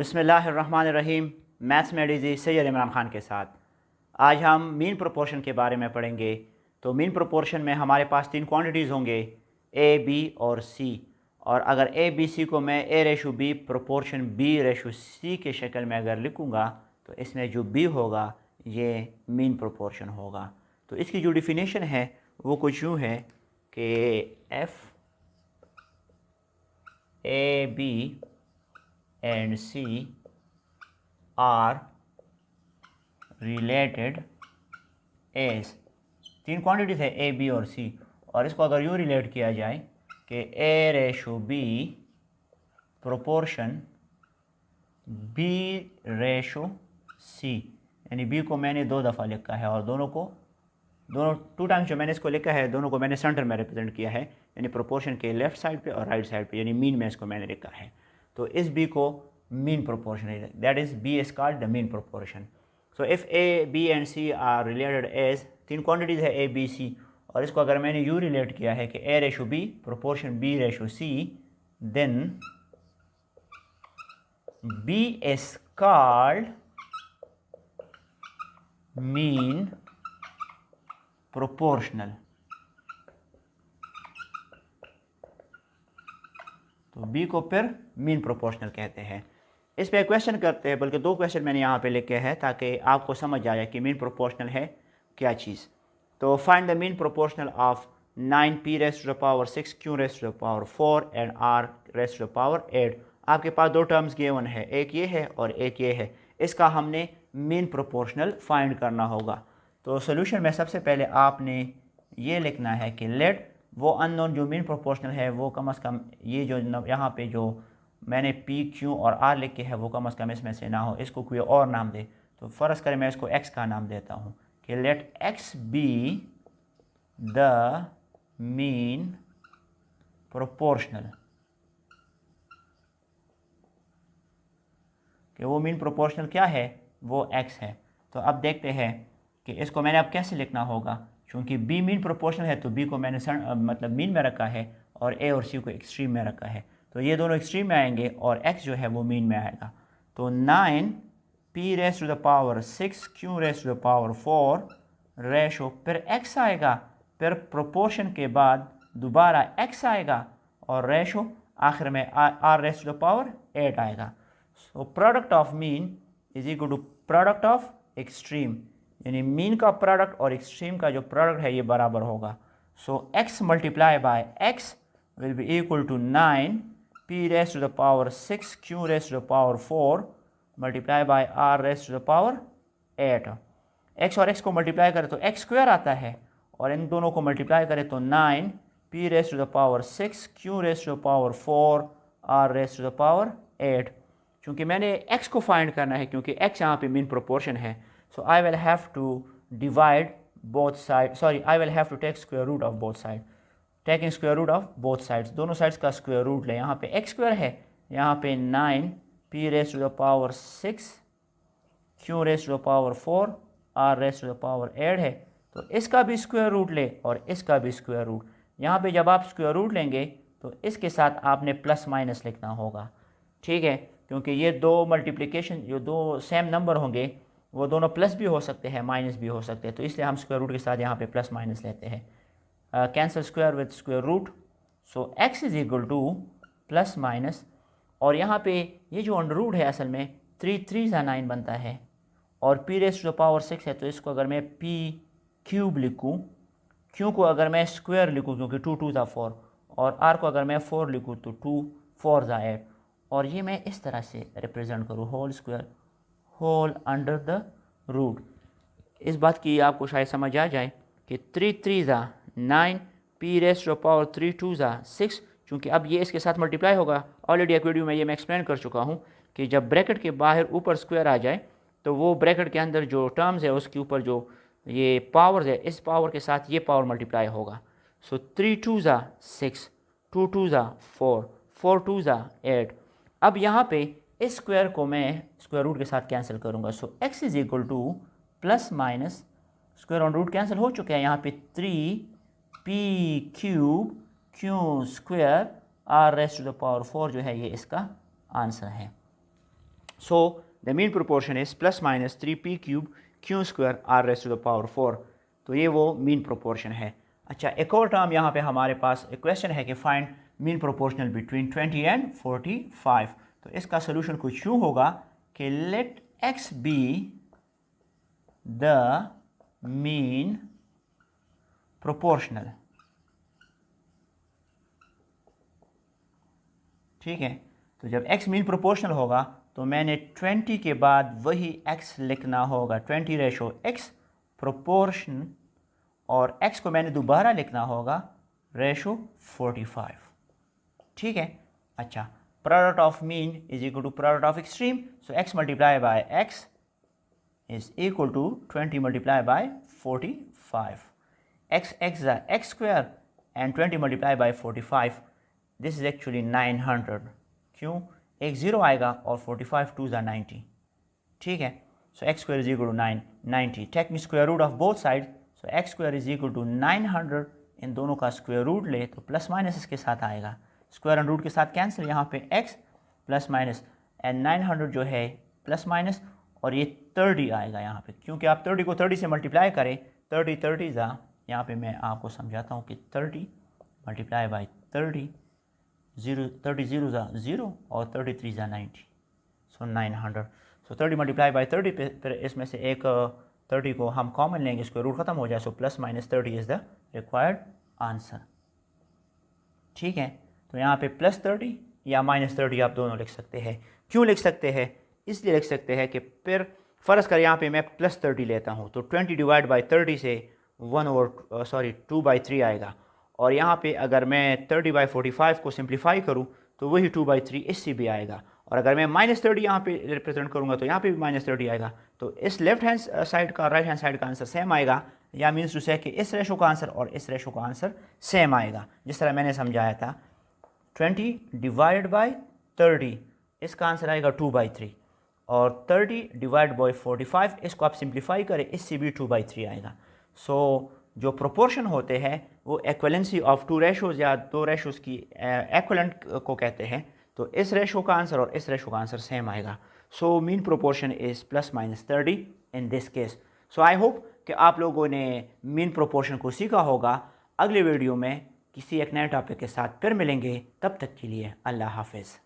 बिस्मिल्लाहिर्रहमानिर्रहीम। मैथ्स में डीजी सैयद इमरान ख़ान के साथ आज हम मीन प्रोपोर्शन के बारे में पढ़ेंगे। तो मीन प्रोपोर्शन में हमारे पास तीन क्वांटिटीज़ होंगे, ए, बी और सी। और अगर ए बी सी को मैं A ratio B proportion B ratio C के शक्ल में अगर लिखूँगा तो इसमें जो बी होगा ये मीन प्रोपोर्शन होगा। तो इसकी जो डिफिनेशन है वो कुछ यूँ है कि if A B and C are related as, तीन क्वांटिटीज है ए बी और सी, और इसको अगर यूँ रिलेट किया जाए कि A ratio B proportion B ratio C, यानी बी को मैंने दो दफ़ा लिखा है और दोनों टू टाइम्स जो मैंने इसको लिखा है दोनों को मैंने सेंटर में रिप्रेजेंट किया है, यानी प्रोपोर्शन के लेफ्ट साइड पे और राइट साइड पे, यानी मीन में इसको मैंने लिखा है। तो इस बी को मीन प्रोपोर्शन है, that is B is called the mean proportion. So if A B and C are related as, तीन क्वांटिटीज़ है ए बी सी, और इसको अगर मैंने यू रिलेट किया है कि A ratio B proportion B ratio C, then B is called mean proportional. तो बी को फिर मीन प्रोपोर्शनल कहते हैं। इस पे क्वेश्चन करते हैं, बल्कि दो क्वेश्चन मैंने यहाँ पे लिखे हैं ताकि आपको समझ आ जाए कि मीन प्रोपोर्शनल है क्या चीज़। तो find the mean proportional of 9p raise to the power 6 q raise to the power 4 and r raise to the power 8। आपके पास दो टर्म्स गिवन है, एक ये है और एक ये है। इसका हमने मीन प्रोपोर्शनल फाइंड करना होगा। तो सोल्यूशन में सबसे पहले आपने ये लिखना है कि लेट वो अननोन जो मीन प्रोपोर्शनल है वो कम से कम ये जो यहाँ पे जो मैंने पी क्यू और आर लिखे है वो कम से कम इसमें से ना हो, इसको कोई और नाम दे। तो फ़र्ज़ करें मैं इसको एक्स का नाम देता हूँ कि let X be the mean proportional, कि वो मीन प्रोपोर्शनल क्या है, वो एक्स है। तो अब देखते हैं कि इसको मैंने अब कैसे लिखना होगा। क्योंकि बी मीन प्रोपोर्शनल है तो बी को मैंने मतलब मीन में रखा है और ए और सी को एक्सट्रीम में रखा है, तो ये दोनों एक्सट्रीम में आएंगे और एक्स जो है वो मीन में आएगा। तो 9p raise to the power 6 q raise to the power 4 ratio, फिर एक्स आएगा, फिर प्रोपोर्शन के बाद दोबारा एक्स आएगा और रेशो आखिर में R raise to the power 8 आएगा। So product of mean is equal to product of extreme, यानी मीन का प्रोडक्ट और एक्सट्रीम का जो प्रोडक्ट है ये बराबर होगा। So x multiply by x will be equal to 9p raise to the power 6 q raise to the power 4 multiply by r raise to the power 8। x और x को multiply करें तो x स्क्वायर आता है और इन दोनों को multiply करें तो 9p raise to the power 6 q raise to the power 4 r raise to the power 8। चूँकि मैंने x को फाइंड करना है, क्योंकि x यहाँ पे मीन प्रोपोर्शन है, so I will have to divide both sides, sorry I will have to take square root of both sides, taking square root of both sides, दोनों साइड्स का square root ले। यहाँ पे x square है, यहाँ पे 9p raise to the power 6 q raise to the power 4 r raise to the power 8 है, तो इसका भी स्क्वायर रूट ले और इसका भी स्क्वायर रूट। यहाँ पे जब आप स्क्वायर रूट लेंगे तो इसके साथ आपने प्लस माइनस लिखना होगा, ठीक है, क्योंकि ये दो मल्टीप्लिकेशन जो दो सेम नंबर होंगे वो दोनों प्लस भी हो सकते हैं माइनस भी हो सकते हैं, तो इसलिए हम स्क्वायर रूट के साथ यहाँ पे प्लस माइनस लेते हैं। Cancel square with square root, so x is equal to plus minus, और यहाँ पे ये जो अंडर रूट है असल में 3 3 9 बनता है और p raise to the power 6 है, तो इसको अगर मैं p क्यूब लिखूँ, q को अगर मैं स्क्वायर लिखूँ क्योंकि 2 2 4, और r को अगर मैं 4 लिखूँ तो 2 4 8, और ये मैं इस तरह से रिप्रेजेंट करूँ whole square whole under the root. इस बात की आपको शायद समझ आ जाए कि 3 3 9 p raise to the power 3 2 6, चूँकि अब ये इसके साथ मल्टीप्लाई होगा। ऑलरेडी एक वीडियो में ये मैं एक्सप्लेन कर चुका हूँ कि जब ब्रैकेट के बाहर ऊपर स्क्वायर आ जाए तो वो ब्रैकेट के अंदर जो टर्म्स है उसके ऊपर जो ये पावर्स है, इस पावर के साथ ये पावर मल्टीप्लाई होगा। सो 3 2 6 2 2 4 4 2 8। अब यहाँ पे इस स्क्वायर को मैं स्क्वायर रूट के साथ कैंसिल करूँगा, so x is equal to plus minus square on root cancel हो चुके हैं, यहाँ पे 3p cube q square r raise to the power 4 जो है ये इसका आंसर है। So the mean proportion is plus minus 3p cube Q square r raise to the power 4। तो ये वो मीन प्रोपोर्शन है। अच्छा, एक और टर्म यहाँ पे हमारे पास एक क्वेश्चन है कि find mean proportional between 20 and 45। तो इसका सोल्यूशन कुछ यूँ होगा कि let x be the mean proportional. ठीक है, तो जब x मीन प्रोपोर्शनल होगा तो मैंने 20 के बाद वही x लिखना होगा, 20 रेशो x प्रोपोर्शन, और x को मैंने दोबारा लिखना होगा रेशो 45। ठीक है। अच्छा, product of mean is equal to product of extreme, so x multiply by x is equal to 20 multiply by 45। x is x square and 20 multiplied by 45, this is actually 900। क्यों? एक ज़ीरो आएगा और 45 2 ज़ा 90। ठीक है, so x square is equal to 90। Take me square root of both side, so x square is equal to 900। इन दोनों का स्क्वायर रूट ले तो प्लस माइनस इसके साथ आएगा, स्क्वायर एंड रूट के साथ कैंसिल, यहाँ पे x प्लस माइनस एंड 900 जो है प्लस माइनस, और ये 30 आएगा यहाँ पे, क्योंकि आप 30 को 30 से मल्टीप्लाई करें, 30 ज़ा, यहाँ पे मैं आपको समझाता हूँ कि 30 मल्टीप्लाई बाई 30, 30 ज़ीरो ज़ा 0 और 33 ज़ा 90, सो 900। सो 30 मल्टीप्लाई बाई 30 पे फिर इसमें से एक 30 को हम कॉमन लेंगे, इसको रूट ख़त्म हो जाए, so plus minus 30 is the required answer. ठीक है, तो यहाँ पे प्लस 30 या माइनस 30 आप दोनों लिख सकते हैं। क्यों लिख सकते हैं? इसलिए लिख सकते हैं कि फिर फ़र्ज़ कर यहाँ पे मैं प्लस 30 लेता हूँ तो 20 डिवाइड बाई 30 से 2/3 आएगा, और यहाँ पे अगर मैं 30/45 को सिंप्लीफाई करूँ तो वही 2/3 इससे भी आएगा, और अगर मैं -30 यहाँ पे रिप्रेजेंट करूँगा तो यहाँ पे भी -30 आएगा। तो इस लेफ्ट हैंड साइड का राइट हैंड साइड का आंसर सेम आएगा, या मीन्स टू से कि इस रेशो का आंसर और इस रेशो का आंसर सेम आएगा, जिस तरह मैंने समझाया था। 20 डिवाइड बाई 30 इसका आंसर आएगा 2/3, और 30 डिवाइड बाई 45 इसको आप सिंप्लीफाई करें, इससे भी 2/3 आएगा। सो जो प्रोपोर्शन होते हैं वो एक्वलेंसी ऑफ टू रेशोज़ या दो रेशोज़ की एक्वलेंट को कहते हैं। तो इस रेशो का आंसर और इस रेशो का आंसर सेम आएगा। So mean proportion is plus minus 30 in this case. So I hope कि आप लोगों ने मीन प्रोपोर्शन को सीखा होगा। अगले वीडियो में किसी एक नए टॉपिक के साथ फिर मिलेंगे, तब तक के लिए अल्लाह हाफिज़।